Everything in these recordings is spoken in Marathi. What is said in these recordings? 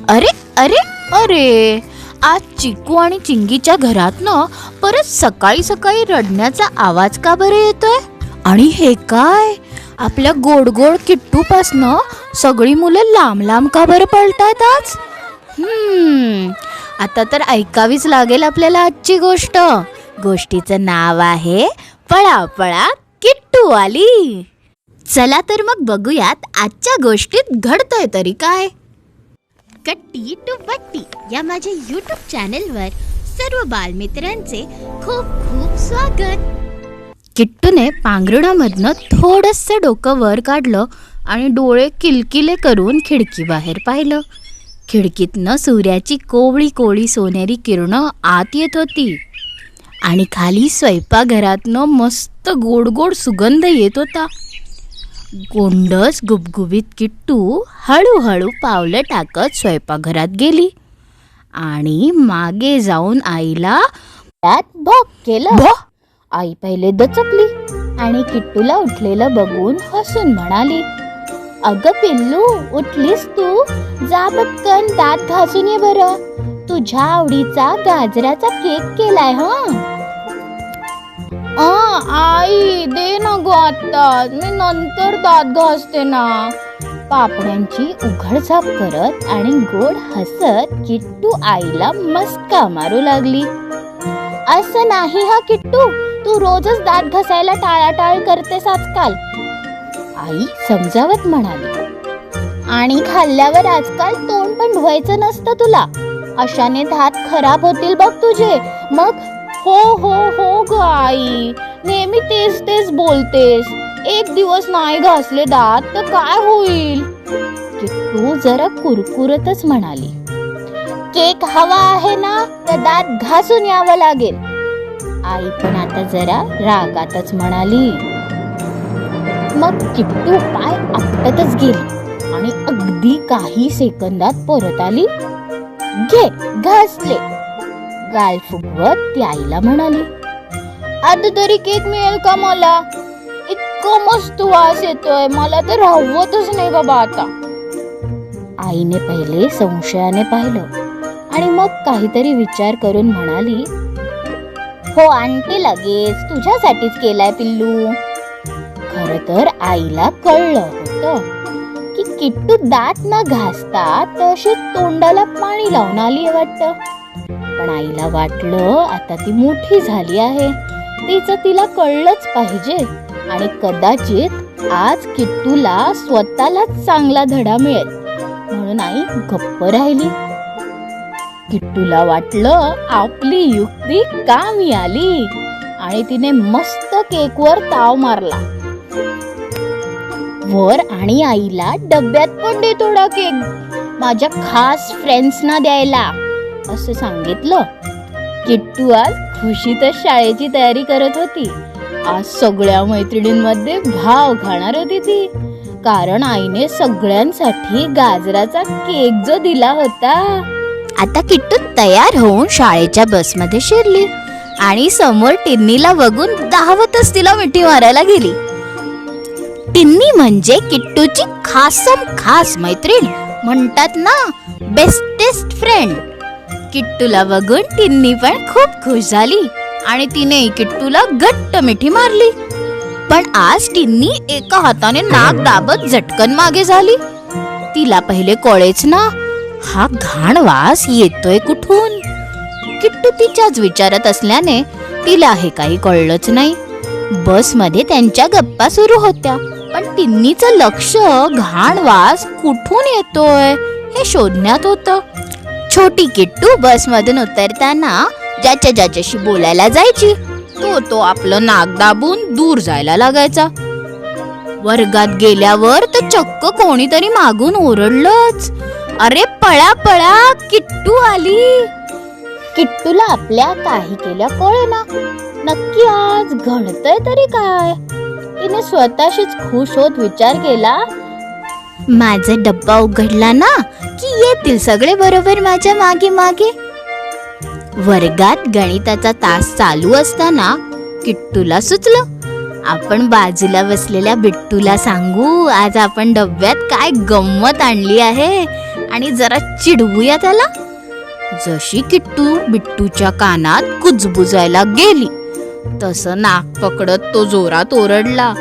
अरे अरे अरे, आज चिकू आणि चिंगीच्या घरातनं परत सकाळी सकाळी रडण्याचा आवाज का बरं येतोय? आणि हे काय, आपल्या गोड गोड किट्टूपासनं सगळी मुलं लांब लांब का बरं पळतायत आज? आता तर ऐकावीच लागेल आपल्याला आजची गोष्ट. गोष्टीचं नाव आहे पळा पळा किट्टू आली. चला तर मग बघूयात आजच्या गोष्टीत घडतंय तरी काय. कट्टी टू बट्टी या माझ्या YouTube चॅनलवर सर्व बालमित्रांचे खूप खूप स्वागत. किट्टूने पांघरुणामधनं थोडंसं डोकं वर काढलं आणि डोळे किलकिले करून खिडकी बाहेर पाहिलं. खिडकीतनं सूर्याची कोवळी कोवळी सोनेरी किरणं आत येत होती आणि खाली स्वयंपाकघरातनं मस्त गोड गोड सुगंध येत होता. गोंडस गुबगुबीत किट्टू हळूहळू पावलं टाकत स्वयंपाकघरात गेली आणि मागे जाऊन आईला त्यात भोक केलं. आई पहिले दचकली आणि किट्टूला उठलेलं बघून हसून म्हणाली, अगं पिल्लू, उठलीस तू? जा पटकन दात घासून ये बरं. तुझ्या आवडीचा गाजराचा केक केलाय. आई दे ना गो, आता मी नंतर दात घासते ना. पापड्यांची उघडझाप करत आणि गोड हसत किट्टू आईला मस्का मारू लागली. असं नाही हा किट्टू, तू रोजच दात घासायला टाळाटाळ करतेस आजकाल, आई समजावत म्हणाली. आणि खाल्ल्यावर आजकाल तोंड पण धुवायचं नसतं तुला. अशाने दात खराब होतील बघ तुझे. मग हो हो हो ग आई, नेहमी तेच तेच बोलतेस. एक दिवस नाही घासले दात तर काय होईल? किट्टू जरा कुरकुरतच म्हणाली. केक हवा आहे ना तर दात घासून यावं लागेल. आई पण आता जरा रागातच म्हणाली. मग किट्टू पाय आपटतच गेली आणि अगदी काही सेकंदात परत आली. घे घासले, गाल फुगवत ती आईला म्हणाली. आता तरी केक मिळेल का मला? इतकं मस्त वास येतोय, मला तर राहवतच नाही बाबा आता. आईने पहिले संशयाने पाहिलं आणि मग काहीतरी विचार करून म्हणाली, हो आणते लगेच, तुझ्यासाठीच केलाय पिल्लू. खर तर आईला कळलं होतं की किट्टू दात न घासता तशी तोंडाला पाणी लावून आली वाटतं. पण आईला वाटलं आता ती मोठी झाली आहे, तिचं तिला कळलंच पाहिजे आणि कदाचित आज किट्टूला स्वतःलाच चांगला धडा मिळेल म्हणून आई गप्प राहिली. किट्टूला वाटलं आपली युक्ती कामी आली आणि तिने मस्त केकवर ताव मारला. वर आणि आईला डब्यात पण दे थोडा केक, माझ्या खास फ्रेंड्सना द्यायला, असं सांगितलं. किट्टू आज खुशीतच शाळेची तयारी करत होती. आज सगळ्या मैत्रिणींमध्ये भाव खाणार होती ती, कारण आईने सगळ्यांसाठी गाजराचा केक जो दिला होता. आता किट्टू तयार होऊन शाळेच्या बसमध्ये शिरली आणि समोर टिन्नीला बघून धावतच तिला मिठी मारायला गेली. टिन्नी म्हणजे किट्टूची खासम खास मैत्रीण, म्हणतात ना बेस्टेस्ट फ्रेंड. किट्टूला बघून टिन्नी पण खूप खुश झाली आणि तिने किट्टूला घट्ट मिठी मारली. पण आज टिन्नी एका हाताने नाक दाबत झटकन मागे झाली. तिला पहिले कळेच ना हा घाण वास येतोय कुठून. किट्टू तिच्याच विचारत असल्याने तिला हे काही कळलंच नाही. बसमध्ये त्यांच्या गप्पा सुरू होत्या, पण टिन्नीचं लक्ष घाण वास कुठून येतोय हे शोधण्यात होतं. छोटी किट्टू बसमधून उतरताना ज्याच्याशी बोलायला जायची तो आपलं नाक दाबून दूर जायला लागायचा. वर्गात गेल्यावर तर चक्क कोणीतरी मागून ओरडलंच, अरे पळा पळा किट्टू आली. किट्टूला आपल्या काही केल्या कळेना, नक्की आज घडतंय तरी काय. तिने स्वतःशीच खुश होत विचार केला, माझा डब्बा उघडला ना की येतील सगळे बरोबर माझ्या मागे मागे. वर्गात गणिताचा तास चालू असताना किट्टूला सुचलं, आपण बाजूला बसलेल्या बिट्टूला सांगू आज आपण डब्यात काय गंमत आणली आहे आणि जरा चिडवूया त्याला. जशी किट्टू बिट्टूच्या कानात कुजबुजायला गेली तसं नाक पकडत तो जोरात ओरडला,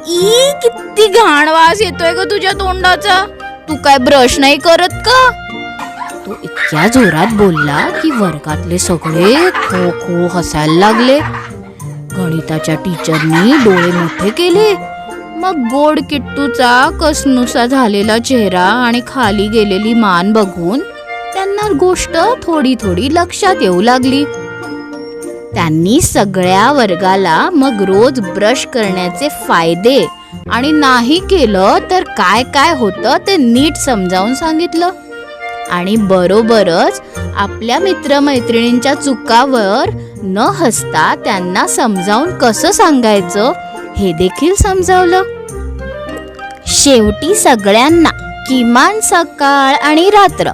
ई किती घाण वास येतोय ग तुझ्या तोंडाचा, तू काय ब्रश नाही करत का? तो इतक्या जोरात बोलला की वर्गातले सगळे खो खो हसायला लागले. गणिताच्या टीचरनी डोळे मोठे केले. मग गोड किट्टूचा कसनुसा झालेला चेहरा आणि खाली गेलेली मान बघून त्यांना गोष्ट थोडी थोडी लक्षात येऊ लागली. त्यांनी सगळ्या वर्गाला मग रोज ब्रश करण्याचे फायदे आणि नाही केलं तर काय काय होतं ते नीट समजावून सांगितलं. आणि बरोबरच आपल्या मित्रमैत्रिणींच्या चुकावर न हसता त्यांना समजावून कसं सांगायचं हे देखील समजावलं. शेवटी सगळ्यांना किमान सकाळ आणि रात्र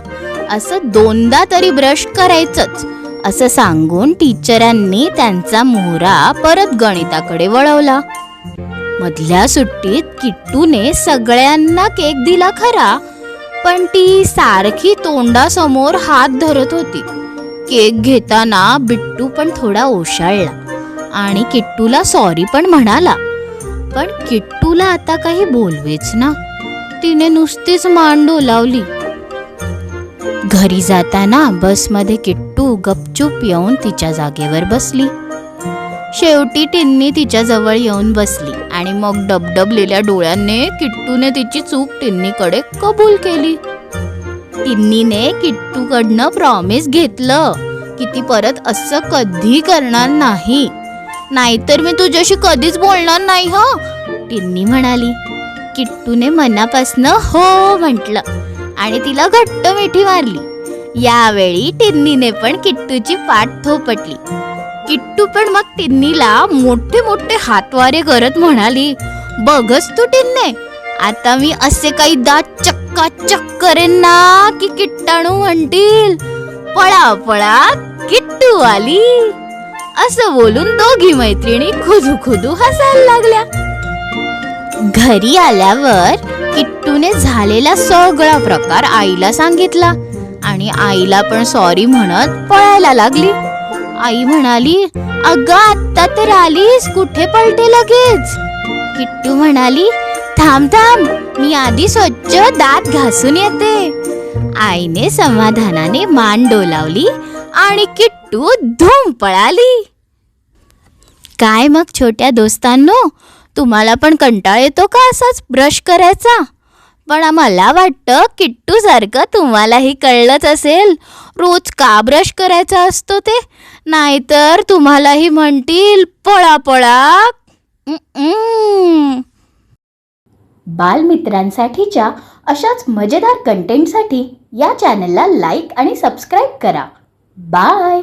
असं 2दा तरी ब्रश करायचंच असं सांगून टीचरांनी त्यांचा मोहरा परत गणिताकडे वळवला. मधल्या सुट्टीत किट्टूने सगळ्यांना केक दिला खरा, पण ती सारखी तोंडासमोर हात धरत होती. केक घेताना बिट्टू पण थोडा ओशाळला आणि किट्टूला सॉरी पण म्हणाला. पण किट्टूला आता काही बोलवेच ना, तिने नुसतीच मान डोलावली. घरी जाताना बसमध्ये किट्टू गपचूप येऊन तिच्या जागेवर बसली. शेवटी टिन्नी तिच्या जवळ येऊन बसली आणि मग डबडबलेल्या डोळ्यांनी किट्टूने तिची चूक टिन्नीकडे कबूल केली. टिन्नीने किट्टूकडनं प्रॉमिस घेतलं की ती परत असं कधी करणार नाही, नाहीतर मी तुझ्याशी कधीच बोलणार नाही हं, टिन्नी म्हणाली. किट्टूने मनापासनं हो म्हटलं आणि तिला घट्ट मिठी मारली. यावेळी टिन्नीने पण किट्टूची पाठ थोपटली. किट्टू पण मग टिन्नीला मोठे मोठे हातवारे करत म्हणाली, बघच तू टिन्ने, आता मी असे काही दात चक्काचक करेन ना की किट्टाणू म्हणतील पळा पळा किट्टू आली. असं बोलून दोघी मैत्रिणी खुदू खुदू हसायला लागल्या. घरी आल्यावर किट्टूने झालेला सगळा प्रकार आईला सांगितला आणि आईला पण सॉरी म्हणत पळायला लागली. आई म्हणाली, अगं आत्ता तर आलीस, कुठे पळते लगेच? किट्टू म्हणाली, थांब थांब, मी आधी स्वच्छ दात घासून येते. आईने समाधानाने मान डोलावली आणि किट्टू धूम पळाली. काय मग छोट्या दोस्तांनो, तुम्हाला पण कंटाळ येतो का असाच ब्रश करायचा? पण मला वाटतं किट्टू सारखं तुम्हालाही कळलंच असेल रोज का ब्रश करायचा असतो ते, नाहीतर तुम्हालाही म्हणतील पळा पळा. बालमित्रांसाठीच्या अशाच मजेदार कंटेंटसाठी या चॅनलला लाईक आणि सबस्क्राईब करा. बाय.